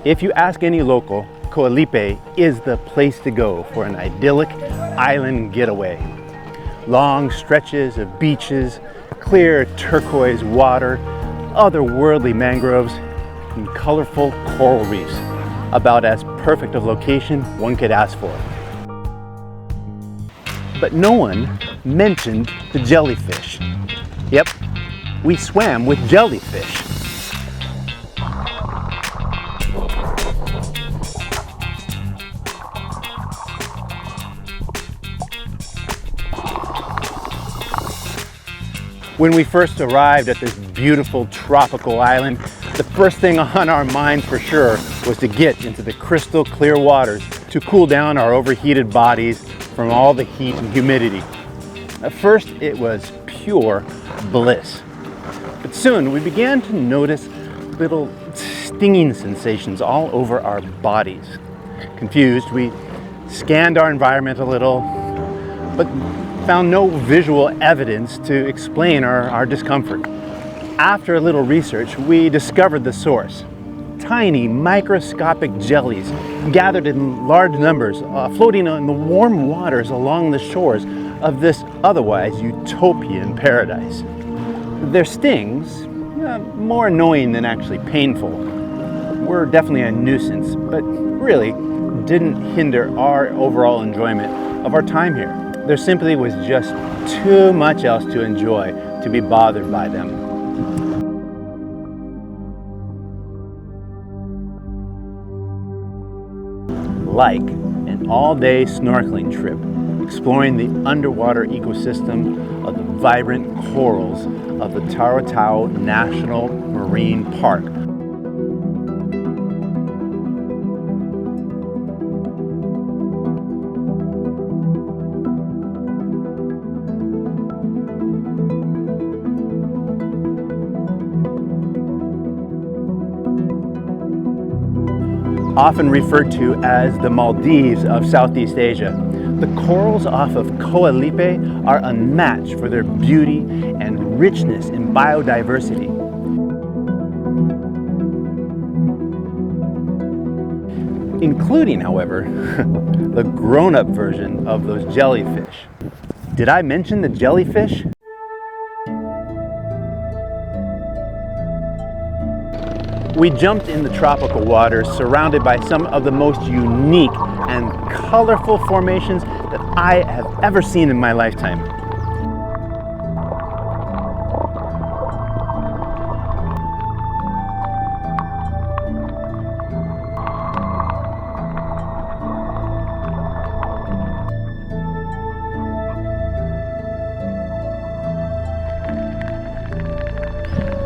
If you ask any local, Koh Lipe is the place to go for an idyllic island getaway. Long stretches of beaches, clear turquoise water, otherworldly mangroves, and colorful coral reefs. About as perfect a location one could ask for. But no one mentioned the jellyfish. Yep, we swam with jellyfish. When we first arrived at this beautiful tropical island, the first thing on our minds for sure was to get into the crystal clear waters to cool down our overheated bodies from all the heat and humidity. At first, it was pure bliss. But soon we began to notice little stinging sensations all over our bodies. Confused, we scanned our environment a little, but found no visual evidence to explain our discomfort. After a little research, we discovered the source. Tiny microscopic jellies gathered in large numbers, floating in the warm waters along the shores of this otherwise utopian paradise. Their stings, more annoying than actually painful, were definitely a nuisance, but really didn't hinder our overall enjoyment of our time here. There simply was just too much else to enjoy to be bothered by them. Like an all-day snorkeling trip, exploring the underwater ecosystem of the vibrant corals of the Taratau National Marine Park. Often referred to as the Maldives of Southeast Asia, the corals off of Koh Lipe are unmatched for their beauty and richness in biodiversity. Including, however, the grown-up version of those jellyfish. Did I mention the jellyfish? We jumped in the tropical waters surrounded by some of the most unique and colorful formations that I have ever seen in my lifetime.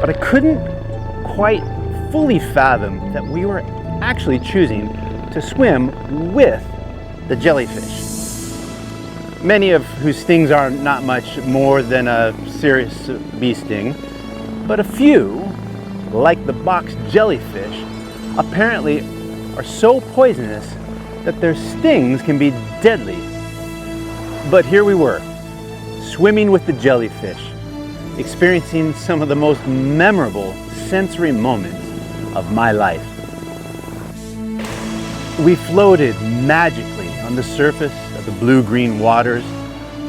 But I couldn't quite fully fathom that we were actually choosing to swim with the jellyfish. Many of whose stings are not much more than a serious bee sting, but a few, like the box jellyfish, apparently are so poisonous that their stings can be deadly. But here we were, swimming with the jellyfish, experiencing some of the most memorable sensory moments of my life. We floated magically on the surface of the blue-green waters,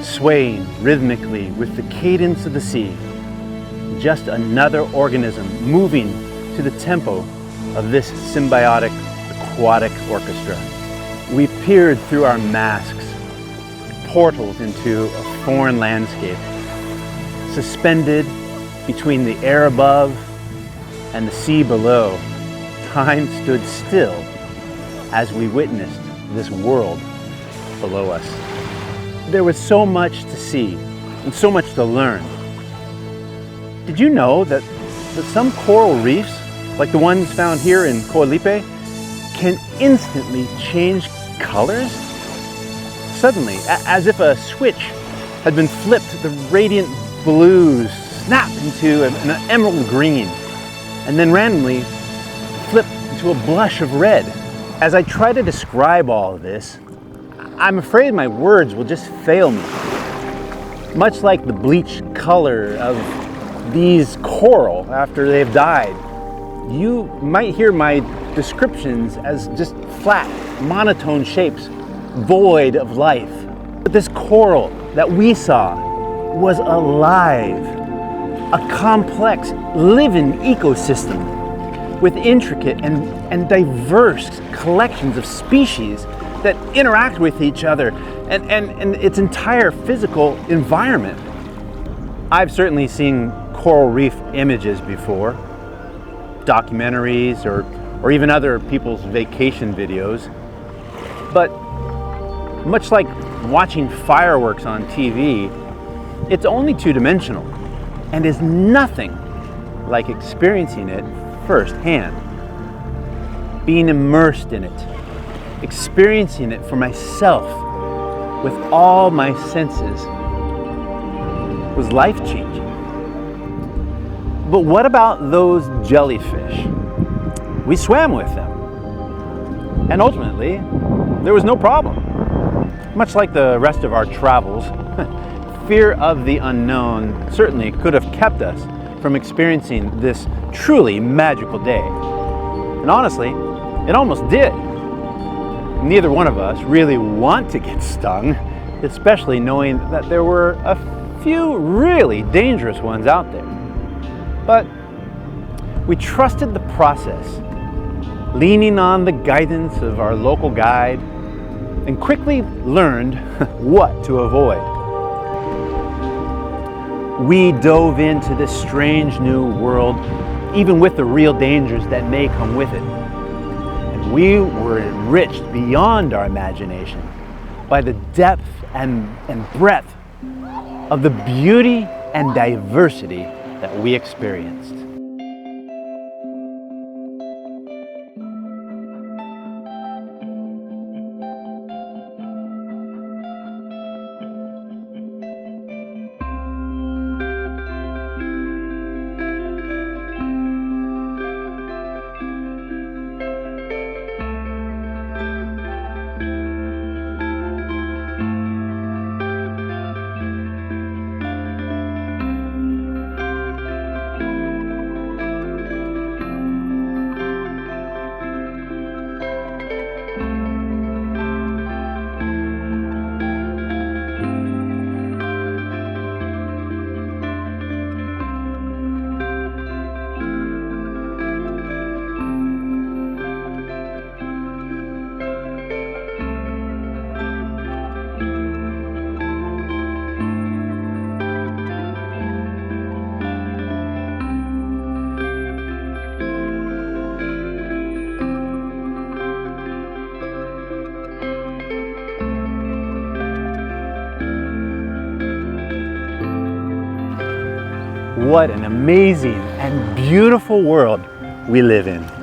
swaying rhythmically with the cadence of the sea. Just another organism moving to the tempo of this symbiotic aquatic orchestra. We peered through our masks, portals into a foreign landscape, suspended between the air above and the sea below. Time stood still as we witnessed this world below us. There was so much to see and so much to learn. Did you know that some coral reefs, like the ones found here in Koh Lipe, can instantly change colors? Suddenly, as if a switch had been flipped, the radiant blues snapped into an emerald green, and then randomly flipped into a blush of red. As I try to describe all of this, I'm afraid my words will just fail me. Much like the bleached color of these coral after they've died, you might hear my descriptions as just flat, monotone shapes, void of life. But this coral that we saw was alive, a complex, living ecosystem with intricate and diverse collections of species that interact with each other and its entire physical environment. I've certainly seen coral reef images before, documentaries or even other people's vacation videos, but much like watching fireworks on TV, it's only two-dimensional and is nothing like experiencing it firsthand. Being immersed in it, experiencing it for myself with all my senses was life-changing. But what about those jellyfish? We swam with them, and ultimately there was no problem. Much like the rest of our travels, fear of the unknown certainly could have kept us from experiencing this truly magical day. And honestly, it almost did. Neither one of us really want to get stung, especially knowing that there were a few really dangerous ones out there. But we trusted the process, leaning on the guidance of our local guide, and quickly learned what to avoid. We dove into this strange new world, even with the real dangers that may come with it. And we were enriched beyond our imagination by the depth and breadth of the beauty and diversity that we experienced. What an amazing and beautiful world we live in.